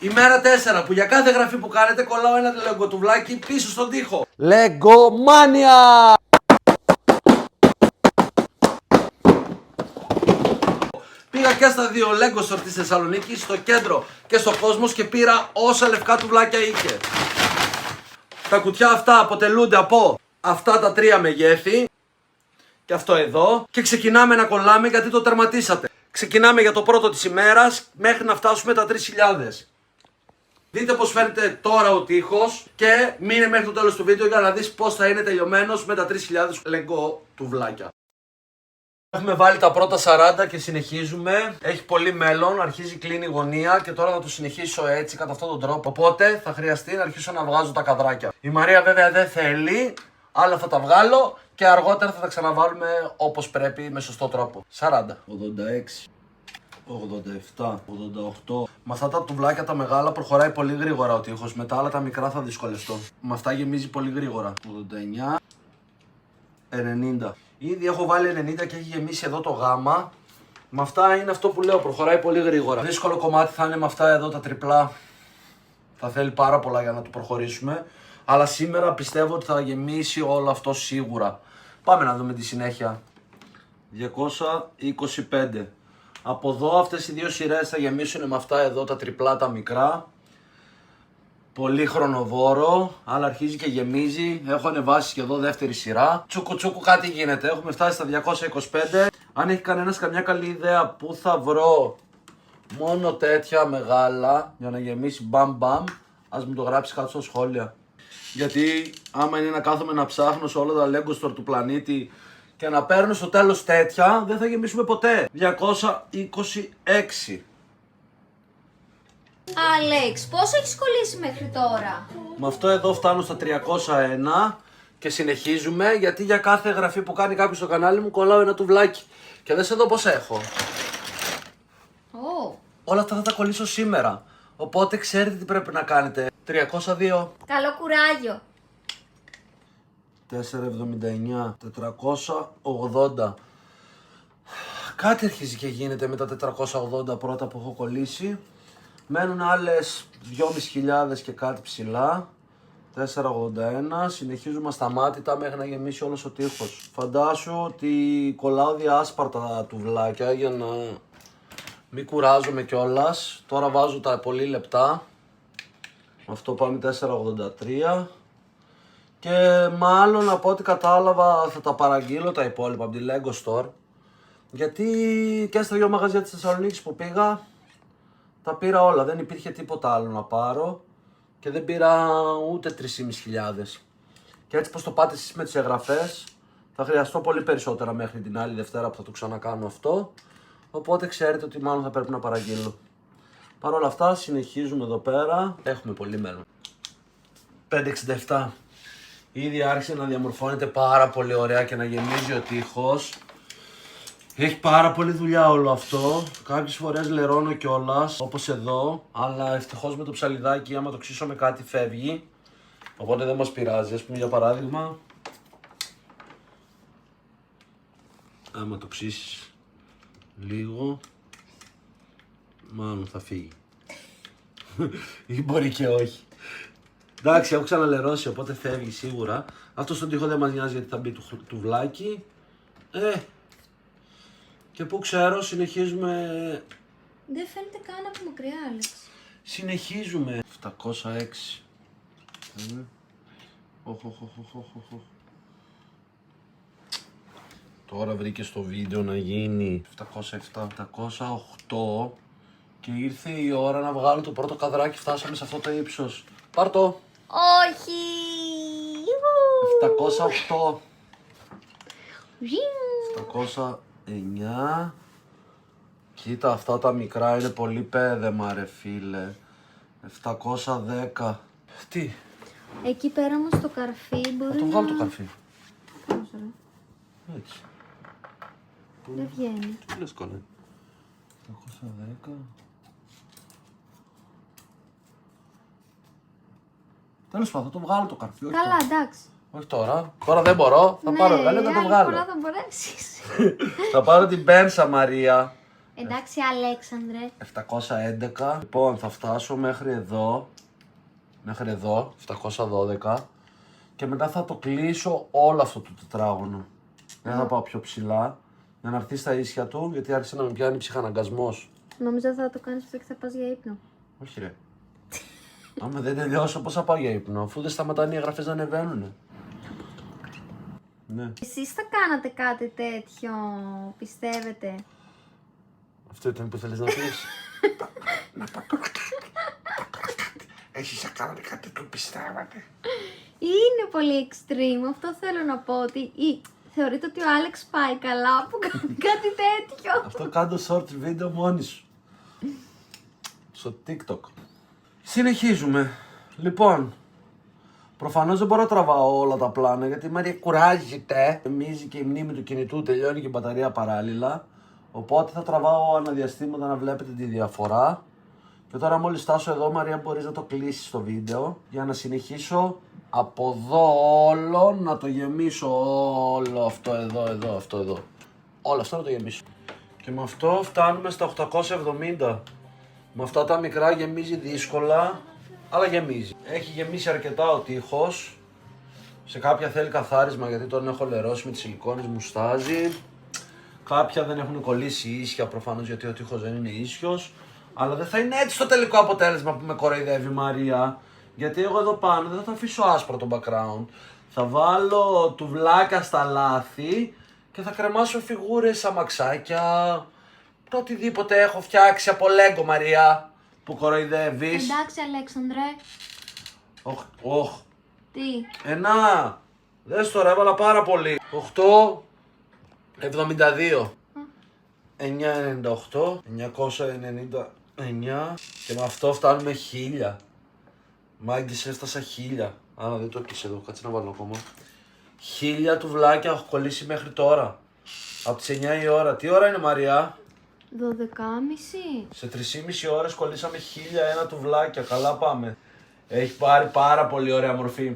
Ημέρα 4 που για κάθε γραφή που κάνετε κολλάω ένα λεγκοτουβλάκι πίσω στον τοίχο. Λεγκομάνια! Πήγα και στα δύο Lego Store της Θεσσαλονίκης, στο κέντρο και στο Κόσμος και πήρα όσα λευκά τουβλάκια είχε. Τα κουτιά αυτά αποτελούνται από αυτά τα τρία μεγέθη και αυτό εδώ και ξεκινάμε να κολλάμε γιατί το τερματίσατε. Ξεκινάμε για το πρώτο της ημέρας μέχρι να φτάσουμε τα 3.000. Δείτε πως φαίνεται τώρα ο τοίχος και μείνε μέχρι το τέλος του βίντεο για να δεις πως θα είναι τελειωμένος με τα 3.000 Lego τουβλάκια. Έχουμε βάλει τα πρώτα 40 και συνεχίζουμε. Έχει πολύ μέλλον, αρχίζει κλείνει η γωνία και τώρα θα το συνεχίσω έτσι κατά αυτόν τον τρόπο. Οπότε θα χρειαστεί να αρχίσω να βγάζω τα καδράκια. Η Μαρία βέβαια δεν θέλει, αλλά θα τα βγάλω και αργότερα θα τα ξαναβάλουμε όπως πρέπει με σωστό τρόπο. 40, 86, 87, 88. Με αυτά τα τουβλάκια τα μεγάλα προχωράει πολύ γρήγορα ο τοίχος. Με τα άλλα τα μικρά θα δυσκολευτώ. Με αυτά γεμίζει πολύ γρήγορα. 89, 90. Ήδη έχω βάλει 90 και έχει γεμίσει εδώ το γάμα. Με αυτά είναι αυτό που λέω, προχωράει πολύ γρήγορα. Δύσκολο κομμάτι θα είναι με αυτά εδώ τα τριπλά. Θα θέλει πάρα πολλά για να το προχωρήσουμε. Αλλά σήμερα πιστεύω ότι θα γεμίσει όλο αυτό σίγουρα. Πάμε να δούμε τη συνέχεια. 225. Από εδώ αυτές οι δύο σειρές θα γεμίσουν με αυτά εδώ τα τριπλά τα μικρά. Πολύ χρονοβόρο, αλλά αρχίζει και γεμίζει. Έχω ανεβάσει και εδώ δεύτερη σειρά. Τσούκου τσούκου κάτι γίνεται. Έχουμε φτάσει στα 225. Αν έχει κανένας καμιά καλή ιδέα που θα βρω μόνο τέτοια μεγάλα για να γεμίσει μπαμ μπαμ, ας μου το γράψει κάτω στα σχόλια. Γιατί άμα είναι να κάθομαι να ψάχνω σε όλα τα Lego Store του πλανήτη και να παίρνω στο τέλος τέτοια, δεν θα γεμίσουμε ποτέ. 226. Άλεξ, πόσο έχεις κολλήσει μέχρι τώρα? Με αυτό εδώ φτάνω στα 301 και συνεχίζουμε γιατί για κάθε εγγραφή που κάνει κάποιος στο κανάλι μου κολλάω ένα τουβλάκι. Και δες εδώ πως έχω. Όλα αυτά θα τα κολλήσω σήμερα. Οπότε ξέρετε τι πρέπει να κάνετε. 302. Καλό κουράγιο. 479. 480. Κάτι αρχίζει και γίνεται με τα 480 πρώτα που έχω κολλήσει. Μένουν άλλες 2.500 και κάτι ψηλά. 481. Συνεχίζουμε ασταμάτητα μέχρι να γεμίσει όλος ο τοίχος. Φαντάσου ότι κολλάω διάσπαρτα τουβλάκια για να μην κουράζομαι κιόλας. Τώρα βάζω τα πολύ λεπτά. Αυτό πάμε 483. Και μάλλον από ό,τι κατάλαβα θα τα παραγγείλω τα υπόλοιπα από τη Lego Store. Γιατί και στα δύο μαγαζιά της Θεσσαλονίκης που πήγα τα πήρα όλα, δεν υπήρχε τίποτα άλλο να πάρω και δεν πήρα ούτε 3.500. Και έτσι πως το πάτε εσείς με τις εγγραφές θα χρειαστώ πολύ περισσότερα μέχρι την άλλη Δευτέρα που θα το ξανακάνω αυτό. Οπότε ξέρετε ότι μάλλον θα πρέπει να παραγγείλω. Παρ' όλα αυτά συνεχίζουμε εδώ πέρα, έχουμε πολύ μέλλον. 567. Ήδη άρχισε να διαμορφώνεται πάρα πολύ ωραία και να γεμίζει ο τοίχος. Έχει πάρα πολλή δουλειά όλο αυτό. Κάποιες φορές λερώνω κιόλας, όπως εδώ. Αλλά ευτυχώς με το ψαλιδάκι, άμα το ξύσω με κάτι, φεύγει. Οπότε δεν μας πειράζει. Ας πούμε για παράδειγμα, άμα το ξύσεις λίγο, μάλλον θα φύγει. Ή μπορεί και όχι. Εντάξει, έχω ξαναλερώσει, οπότε φεύγει σίγουρα. Αυτό στον τοίχο δεν μας νοιάζει γιατί θα μπει τουβλάκι. Και που ξέρω, συνεχίζουμε. Δεν φαίνεται καν από μακριά, Άλεξ. Συνεχίζουμε. 706. Τώρα βρήκε στο βίντεο να γίνει 707, 708 και ήρθε η ώρα να βγάλω το πρώτο καδράκι, φτάσαμε σε αυτό το ύψος. Πάρ' το. Όχι. 708. 709. Κοίτα, αυτά τα μικρά είναι πολύ πέδεμα ρε φίλε. 710. Τι? Εκεί πέρα όμως το καρφί μπορεί Θα το βγάλω το καρφί. Έτσι. Δεν βγαίνει. Τι λες κολλέ? 710. Τέλος πάντων, θα το βγάλω το καρφί. Όχι Καλά, τώρα. εντάξει. Όχι τώρα. Τώρα δεν μπορώ. Θα πάρω εργαλείο και θα το βγάλω. Φορά θα μπορέσεις. Θα πάρω την πέμψα Μαρία. Εντάξει, Αλέξανδρε. 711. Λοιπόν, θα φτάσω μέχρι εδώ. Μέχρι εδώ, 712. Και μετά θα το κλείσω όλο αυτό το τετράγωνο. Δεν θα πάω πιο ψηλά. Για να έρθει στα ίσια του, γιατί άρχισε να με πιάνει ψυχαναγκασμός. Νόμιζα θα το κάνεις αυτό και θα πας για ύπνο. Όχι ρε. Άμα δεν τελειώσω, πώς θα πάω για ύπνο, αφού δεν σταματάνε οι εγγραφές να ανεβαίνουνε. Ναι. Εσείς θα κάνατε κάτι τέτοιο, πιστεύετε? Αυτό ήταν που θέλεις να πεις. Εσείς θα κάνατε κάτι που πιστεύατε. Είναι πολύ extreme, αυτό θέλω να πω ότι θεωρείτε ότι ο Άλεξ πάει καλά που κάνει κάτι τέτοιο. Αυτό κάνω short βίντεο μόνη σου. Στο TikTok. Συνεχίζουμε. Λοιπόν, προφανώς δεν μπορώ να τραβάω όλα τα πλάνα γιατί η Μαρία κουράζεται. Γεμίζει και η μνήμη του κινητού, τελειώνει και η μπαταρία παράλληλα. Οπότε θα τραβάω αναδιαστήματα να βλέπετε τη διαφορά. Και τώρα μόλις φτάσω εδώ, Μαρία, μπορείς να το κλείσεις το βίντεο για να συνεχίσω από εδώ όλο, να το γεμίσω όλο αυτό εδώ, αυτό εδώ. Όλο αυτό να το γεμίσω. Και με αυτό φτάνουμε στα 870. Με αυτά τα μικρά γεμίζει δύσκολα, αλλά γεμίζει. Έχει γεμίσει αρκετά ο τοίχος. Σε κάποια θέλει καθάρισμα γιατί τον έχω λερώσει με τις σιλικόνες, μου στάζει. Κάποια δεν έχουν κολλήσει ίσια προφανώς γιατί ο τοίχος δεν είναι ίσιος. Αλλά δεν θα είναι έτσι το τελικό αποτέλεσμα που με κοροϊδεύει η Μαρία. Γιατί εγώ εδώ πάνω δεν θα το αφήσω άσπρο το background. Θα βάλω τουβλάκια στα λάθη και θα κρεμάσω φιγούρες, αμαξάκια. Το οτιδήποτε έχω φτιάξει από Lego, Μαρία, που κοροϊδεύεις. Εντάξει, Αλέξανδρε. Οχ. Τι? Ενά. Δες τώρα, έβαλα πάρα πολύ. 8,72. 998, 999 και με αυτό φτάνουμε 1000. Μάγκες, έφτασα 1000. Α, δεν το έκλεισε εδώ, κάτσε να βάλω ακόμα. 1000 τουβλάκια έχω κολλήσει μέχρι τώρα. Από τις 9 η ώρα. Τι ώρα είναι, Μαρία? 12,5. Σε 3,5 ώρες κολλήσαμε 1001 τουβλάκια. Καλά πάμε. Έχει πάρει πάρα πολύ ωραία μορφή.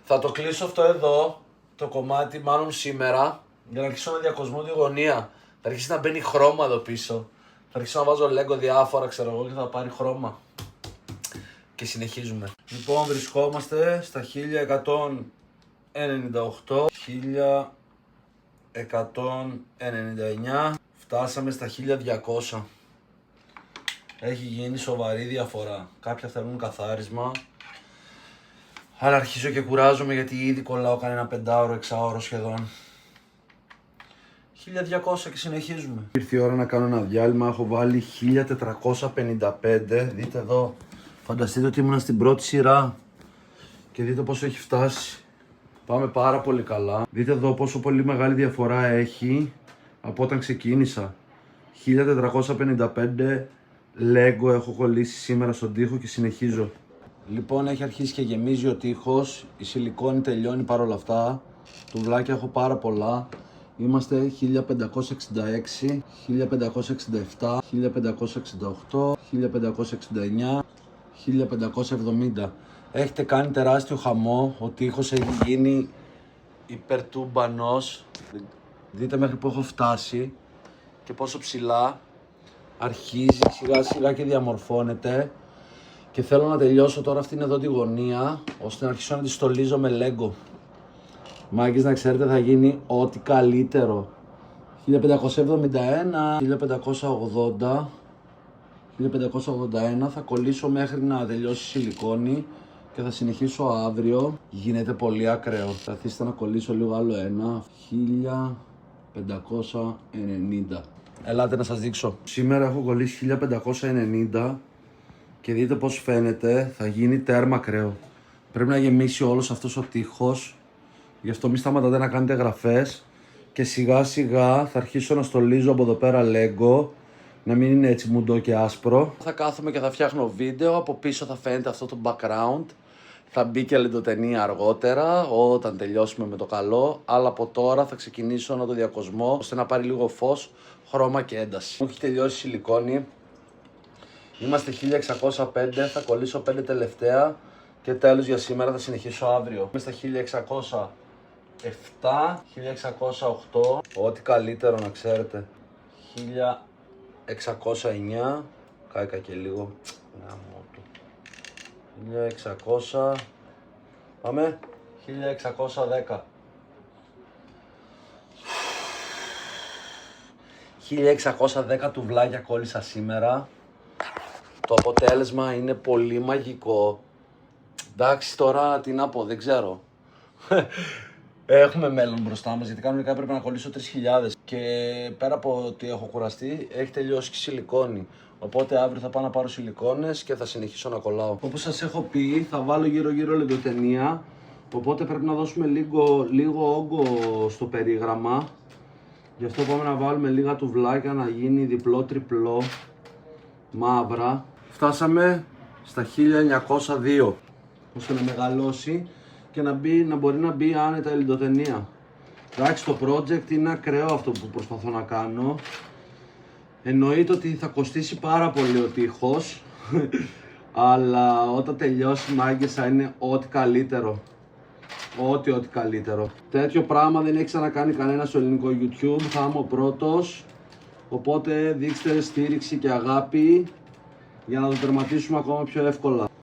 Θα το κλείσω αυτό εδώ, το κομμάτι, μάλλον σήμερα, για να αρχίσω να διακοσμώ τη γωνία. Θα αρχίσει να μπαίνει χρώμα εδώ πίσω. Θα αρχίσω να βάζω Lego διάφορα, ξέρω εγώ, και θα πάρει χρώμα. Και συνεχίζουμε. Λοιπόν, βρισκόμαστε στα 1198, 1199, φτάσαμε στα 1200. Έχει γίνει σοβαρή διαφορά. Κάποια θέλουν καθάρισμα. Αλλά αρχίζω και κουράζομαι γιατί ήδη κολλάω κανένα 5ωρο, 6ωρο σχεδόν. 1200 και συνεχίζουμε. Ήρθε η ώρα να κάνω ένα διάλειμμα. Έχω βάλει 1455. Δείτε εδώ. Φανταστείτε ότι ήμουν στην πρώτη σειρά. Και δείτε πόσο έχει φτάσει. Πάμε πάρα πολύ καλά. Δείτε εδώ πόσο πολύ μεγάλη διαφορά έχει από όταν ξεκίνησα. 1455 Lego έχω κολλήσει σήμερα στον τοίχο και συνεχίζω. Λοιπόν, έχει αρχίσει και γεμίζει ο τοίχος. Η σιλικόνη τελειώνει παρόλα αυτά. Τουβλάκια έχω πάρα πολλά. Είμαστε 1566, 1567, 1568, 1569, 1570. Έχετε κάνει τεράστιο χαμό. Ο τοίχος έχει γίνει υπερτούμπανος. Δείτε μέχρι που έχω φτάσει και πόσο ψηλά αρχίζει σιγά σιγά και διαμορφώνεται. Και θέλω να τελειώσω τώρα αυτήν εδώ τη γωνία, ώστε να αρχίσω να τη στολίζω με Lego. Μάγκες, να ξέρετε, θα γίνει ό,τι καλύτερο. 1571, 1580, 1581 θα κολλήσω μέχρι να τελειώσει η σιλικόνη και θα συνεχίσω αύριο. Γίνεται πολύ ακραίο. Θα αφήσετε να κολλήσω λίγο άλλο ένα. 1590. Ελάτε να σας δείξω. Σήμερα έχω κολλήσει 1590 και δείτε πώς φαίνεται. Θα γίνει τέρμα ακραίο. Πρέπει να γεμίσει όλος αυτός ο τοίχος. Γι' αυτό μη σταματάτε να κάνετε εγγραφές και σιγά σιγά θα αρχίσω να στολίζω από εδώ πέρα Lego, να μην είναι έτσι μουντό και άσπρο. Θα κάθομαι και θα φτιάχνω βίντεο, από πίσω θα φαίνεται αυτό το background. Θα μπει και λεντοτενία αργότερα, όταν τελειώσουμε με το καλό, αλλά από τώρα θα ξεκινήσω να το διακοσμώ, ώστε να πάρει λίγο φως, χρώμα και ένταση. Μου έχει τελειώσει η σιλικόνη. Είμαστε 1605, θα κολλήσω 5 τελευταία και τέλος για σήμερα, θα συνεχίσω αύριο. Είμαι στα 1607, 1608, ό,τι καλύτερο να ξέρετε. 1609. Κάηκα και λίγο. Γάμο του. 1600. Πάμε. 1610. 1610 τουβλάκια κόλλησα σήμερα. Το αποτέλεσμα είναι πολύ μαγικό. Εντάξει, τώρα τι να πω, δεν ξέρω. Έχουμε μέλλον μπροστά μας, γιατί κανονικά έπρεπε να κολλήσω 3.000 και πέρα από ότι έχω κουραστεί, έχει τελειώσει και σιλικόνη. Οπότε αύριο θα πάω να πάρω σιλικόνες και θα συνεχίσω να κολλάω. Όπως σας έχω πει, θα βάλω γύρω-γύρω λεντοτενία, οπότε πρέπει να δώσουμε λίγο όγκο στο περίγραμμα. Γι' αυτό πάμε να βάλουμε λίγα τουβλάκια να γίνει διπλό-τριπλό, μαύρα. Φτάσαμε στα 1902, ώστε να μεγαλώσει και να μπορεί να μπει άνετα η λιντοτενία. Εντάξει, το project είναι ακραίο αυτό που προσπαθώ να κάνω. Εννοείται ότι θα κοστίσει πάρα πολύ ο τοίχος, αλλά όταν τελειώσει, μάγκες, θα είναι ό,τι καλύτερο. Ό,τι καλύτερο. Τέτοιο πράγμα δεν έχει ξανακάνει κανένα στο ελληνικό YouTube, θα είμαι ο πρώτος. Οπότε δείξτε στήριξη και αγάπη για να το τερματίσουμε ακόμα πιο εύκολα.